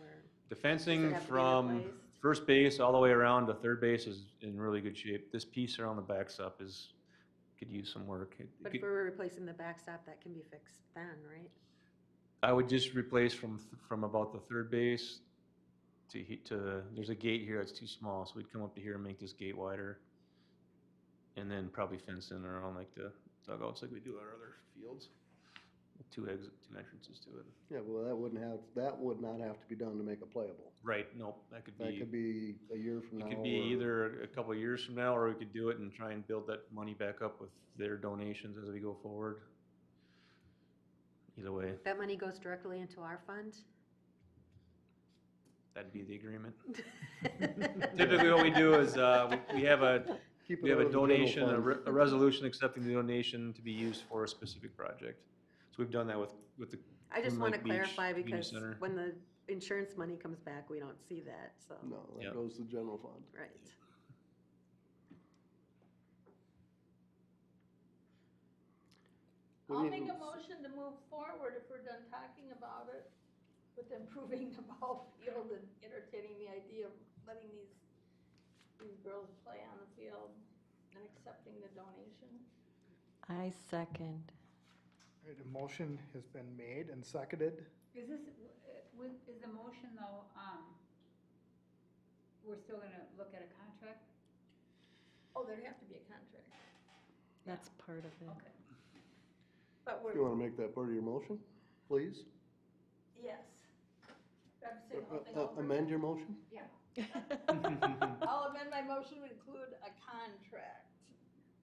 The Does fencing it have to be from replaced? first base all the way around to third base is in really good shape. This piece around the backstop could use some work. But if we're replacing the backstop, that can be fixed then, right? I would just replace from about the third base to, there's a gate here that's too small, so we'd come up to here and make this gate wider. And then probably fence in around like the dugouts like we do our other fields. With two entrances to it. Yeah, well, that would not have to be done to make it playable. Right, nope, that could That could be, be a year from now. it could be or- either a couple of years from now, or we could do it and try and build that money back up with their donations as we go forward. Either way, That money goes directly into our fund? that'd be the agreement. Typically what we do is, we have a Keep it We have out a of the general donation, a fund. a resolution accepting the donation to be used for a specific project. So we've done that with the. I just Coon want to Lake Beach clarify Community because Center. when the insurance money comes back, we don't see that, so, No, Yep. that goes to the general fund. right. What do I'll you- make a motion to move forward if we're done talking about it with improving the ball field and entertaining the idea of letting these girls play on the field and accepting the donation. I second. All right, a motion has been made and seconded. Is this, is the motion though, we're still gonna look at a contract? Oh, there'd have to be a contract, That's part of it. Okay. but You we're, wanna make that part of your motion, please? yes. Do I have to say the whole thing over? Amend your motion? Yeah. I'll amend my motion to include a contract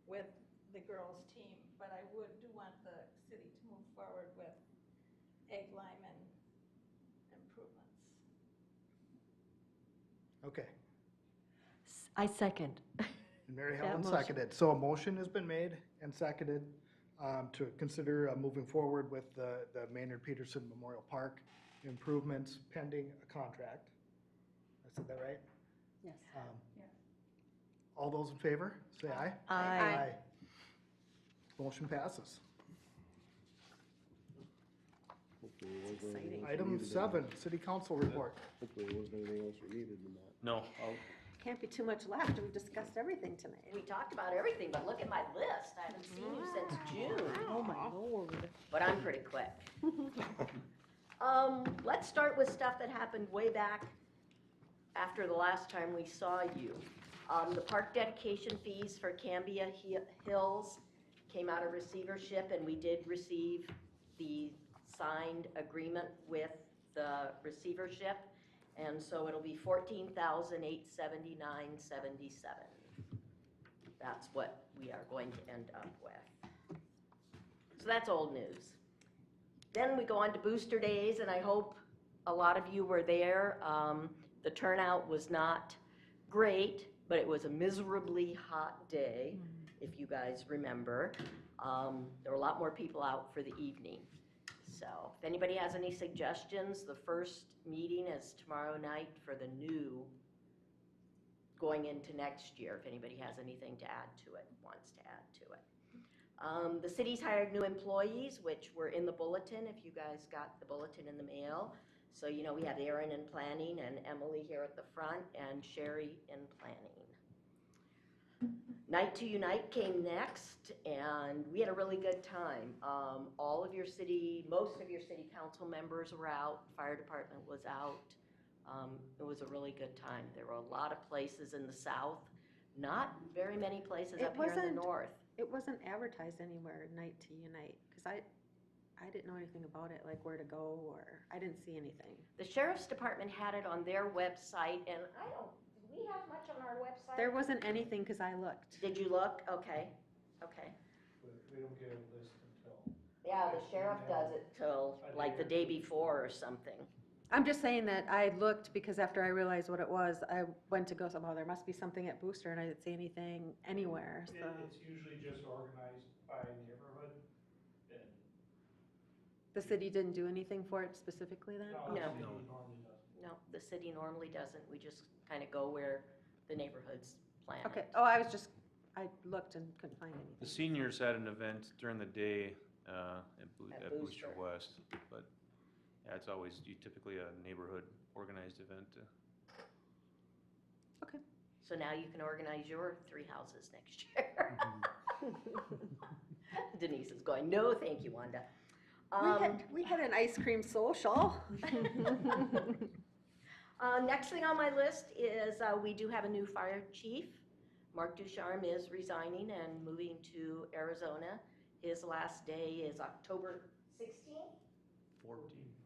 with the girls' team, but I do want the city to move forward with egg lime and improvements. Okay, I second. and Mary That Helen motion. seconded. So a motion has been made and seconded to consider moving forward with the Maynard Peterson Memorial Park improvements pending a contract. I said that right? Yes. Yes. All those in favor, say aye. Aye. Motion passes. Hopefully there wasn't anything Exciting. else we Item needed in 7, that. city council report. Hopefully there wasn't anything else we needed in that. No, I'll, Can't be too much left. We've discussed everything tonight. We talked about everything, but look at my list. I haven't seen you since June, Oh, my lord. but I'm pretty quick. Let's start with stuff that happened way back after the last time we saw you. The park dedication fees for Cambia Hills came out of receivership, and we did receive the signed agreement with the receivership. And so it'll be $14,879.77. That's what we are going to end up with. So that's old news. Then we go on to Booster Days, and I hope a lot of you were there. The turnout was not great, but it was a miserably hot day, if you guys remember. There were a lot more people out for the evening. So if anybody has any suggestions, the first meeting is tomorrow night for the new, going into next year, if anybody has anything to add to it, wants to add to it. The city's hired new employees, which were in the bulletin, if you guys got the bulletin in the mail. So, you know, we have Erin in planning and Emily here at the front and Sherry in planning. Night to Unite came next, and we had a really good time. Most of your city council members were out, fire department was out. It was a really good time. There were a lot of places in the south, not very many places It up here in wasn't- the north. It wasn't advertised anywhere, Night to Unite, because I didn't know anything about it, like where to go, or, I didn't see anything. The sheriff's department had it on their website, and did we have much on our website? There wasn't anything, because I looked. Did you look? Okay, okay. We don't get a list until. Yeah, the sheriff does it till like the day before or something. I'm just saying that I looked, because after I realized what it was, I went to go, oh, there must be something at Booster, and I didn't see anything anywhere, so. It's usually just organized by neighborhood, and. The city didn't do anything for it specifically then? No. The city normally doesn't. No, the city normally doesn't. We just kind of go where the neighborhoods plan it. Okay, oh, I looked and couldn't find the anything. seniors had an event during the day at At Booster Booster. West, but yeah, it's always typically a neighborhood organized event. Okay. So now you can organize your 3 houses next year. Denise is going, no, thank you, Wanda. We had an ice cream social. Next thing on my list is we do have a new fire chief. Mark Ducharme is resigning and moving to Arizona. His last day is October 16th?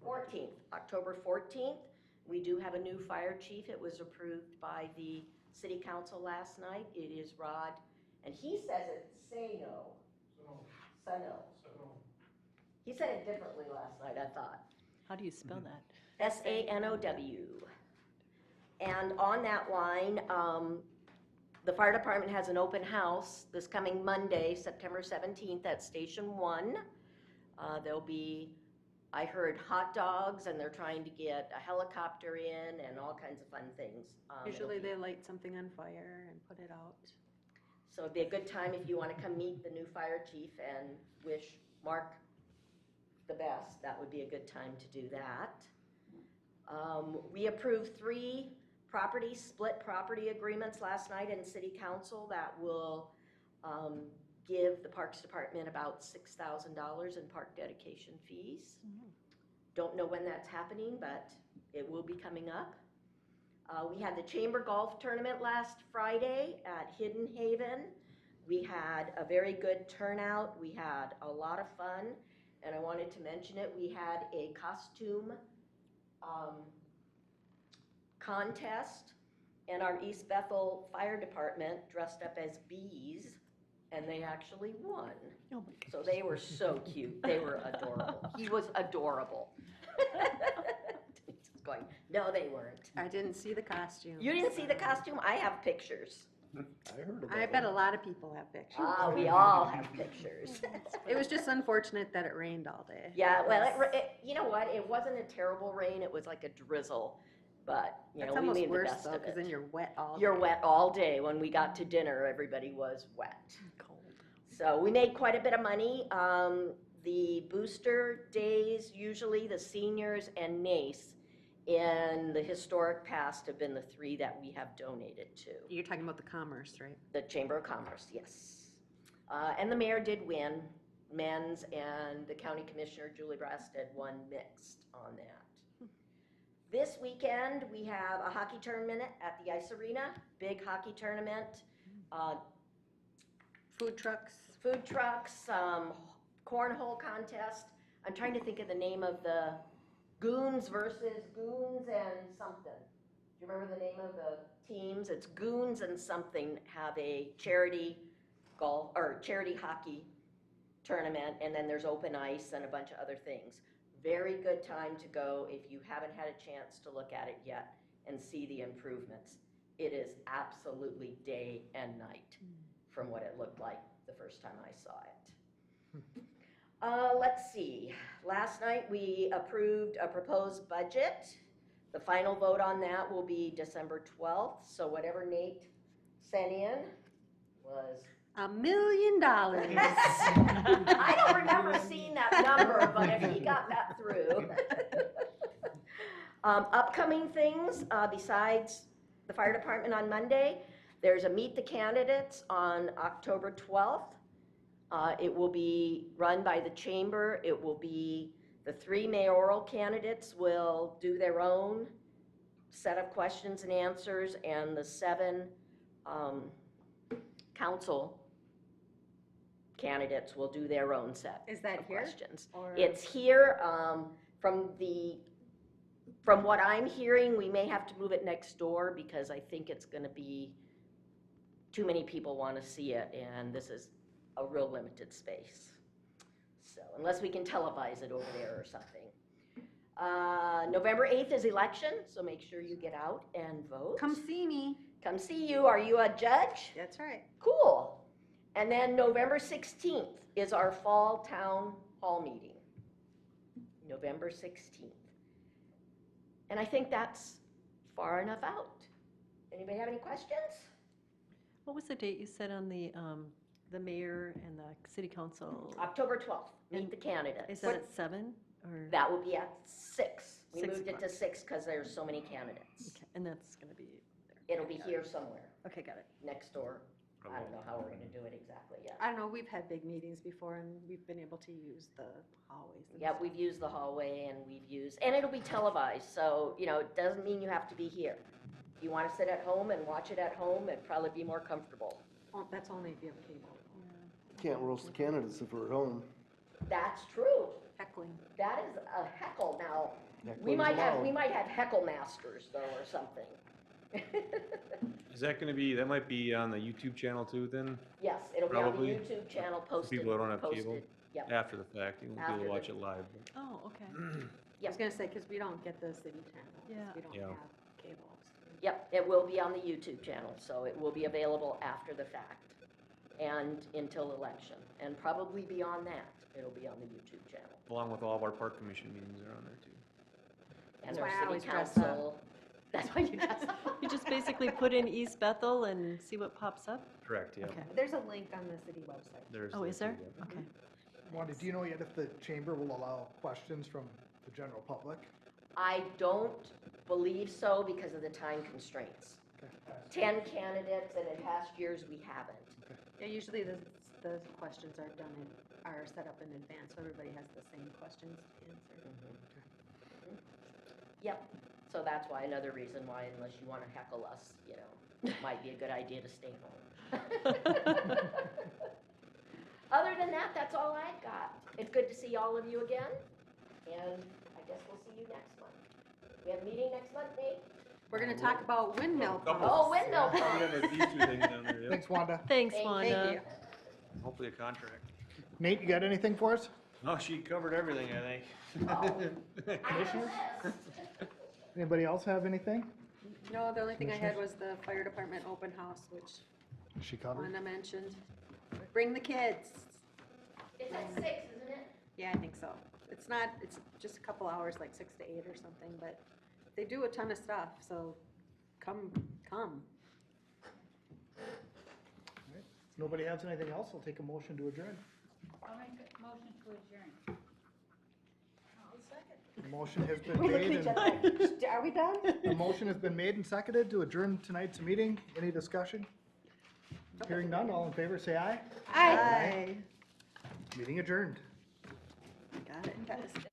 14th, October 14th. We do have a new fire chief. It was approved by the city council last night. It is Rod, and he says it's Sano. Sano. He said it differently last night, I thought. How do you spell that? Sanow. And on that line, the fire department has an open house this coming Monday, September 17th at Station 1. There'll be, I heard, hot dogs, and they're trying to get a helicopter in and all kinds of fun things. Usually they light something on fire and put it out. So it'd be a good time if you want to come meet the new fire chief and wish Mark the best. That would be a good time to do that. We approved 3 split property agreements last night in city council that will give the Parks Department about $6,000 in park dedication fees. Don't know when that's happening, but it will be coming up. We had the Chamber Golf Tournament last Friday at Hidden Haven. We had a very good turnout. We had a lot of fun, and I wanted to mention it. We had a costume contest, and our East Bethel Fire Department dressed up as bees, and they actually won. Oh my So they were so cute. They were adorable. He was adorable. Denise is going, no, they weren't. I didn't see the costume. You didn't see the costume? I have pictures. I heard about I bet a lot of people have pictures. We all have pictures. It was just unfortunate that it rained all day. Yeah, well, you know what? It wasn't a terrible rain. It was like a drizzle. but, you That's know, we almost made the worse best though, of because then it. you're wet all. You're wet all day. When we got to dinner, everybody was wet. So we made quite a bit of money. The booster days, usually the seniors and NACE in the historic past have been the 3 that we have donated to. You're talking about the commerce, right? The Chamber of Commerce, yes. And the mayor did win men's, and the county commissioner, Julie Brasted, won mixed on that. This weekend, we have a hockey tournament at the Ice Arena, big hockey tournament. Food trucks. Food trucks, cornhole contest. I'm trying to think of the name of the Goons versus Goons and something. Do you remember the name of the teams? It's Goons and something have a charity golf or charity hockey tournament, and then there's open ice and a bunch of other things. Very good time to go if you haven't had a chance to look at it yet and see the improvements. It is absolutely day and night from what it looked like the first time I saw it. Let's see. Last night we approved a proposed budget. The final vote on that will be December 12th. So whatever Nate sent in was $1 million. I don't remember seeing that number, but if he got that through. Upcoming things, besides the fire department on Monday, there's a Meet the Candidates on October 12th. It will be run by the chamber. It will be the 3 mayoral candidates will do their own set of questions and answers, and the 7 council candidates will do their own set Is that of here? questions. Or- It's here. From what I'm hearing, we may have to move it next door because I think it's going to be too many people want to see it, and this is a real limited space. So unless we can televise it over there or something. November 8th is election, so make sure you get out and vote. Come see me. Come see you. Are you a judge? That's right. Cool. And then November 16th is our fall town hall meeting. November 16th. And I think that's far enough out. Anybody have any questions? What was the date you said on the mayor and the city council? October 12th, meet And the candidates. Is that at 7 or? That will be at 6. We 6 moved it to o'clock. 6 because there's so many candidates. Okay, and that's gonna be there. It'll be here somewhere, Okay, got it. next door. I don't know how we're gonna do it exactly yet. I don't know, we've had big meetings before and we've been able to use the hallways. and Yeah, stuff. we've used the hallway and it'll be televised, so, you know, it doesn't mean you have to be here. If you wanna sit at home and watch it at home, it'd probably be more comfortable. Oh, that's only if you have cable. Can't roast the candidates if we're at home. That's true. Heckling. That is a heckle now. That We one's might have, allowed. we might have heckle masters though or something. Is that gonna be, that might be on the YouTube channel too then, Yes, it'll be on the Probably. YouTube channel posted. people that don't have cable? posted. Yep. after the fact? You won't be able After to the- watch it live. Oh, okay. I was gonna say, because we don't get the city channel. 'cause Yeah. We don't Yeah. have cable. Yep, it will be on the YouTube channel, so it will be available after the fact and until election. And probably beyond that, it'll be on the YouTube channel. Along with all of our park commission meetings are on there too. And That's our why I city always dress up. council. That's why you dress up. You just basically put in East Bethel and see what pops up? Correct, yeah. Okay. There's a link on the city website. There's Oh, that is there? too, yeah. Okay. Wanda, do you know yet if the chamber will allow questions from the general public? I don't believe so because of the time constraints. 10 candidates, and in past years, we haven't. Yeah, usually the questions are set up in advance, so everybody has the same questions to answer. Yep, so that's why, another reason why, unless you want to heckle us, you know, it might be a good idea to stay home. Other than that, that's all I've got. It's good to see all of you again, and I guess we'll see you next month. We have a meeting next month, Nate? We're gonna talk about windmill Couple. pumps. Oh, windmill We pumps. have these two things down there, yeah. Thanks, Wanda. Thanks, Thank Wanda. you. Hopefully a contract. Nate, you got anything for us? Oh, she covered everything, I think. Commissioners? Anybody else have anything? No, the only thing I had was the fire department open house, which She covered? Wanda mentioned. Bring the kids. It's at 6, isn't it? Yeah, I think so. It's not, it's just a couple hours, like 6 to 8 or something, but they do a ton of stuff, so come. If nobody has anything else, I'll take a motion to adjourn. I'll make a motion to adjourn. The motion has been We look at made each and, other like, are we done? the motion has been made and seconded to adjourn tonight's meeting. Any discussion? Hearing none, all in favor, say aye. Aye. Meeting adjourned. Got it.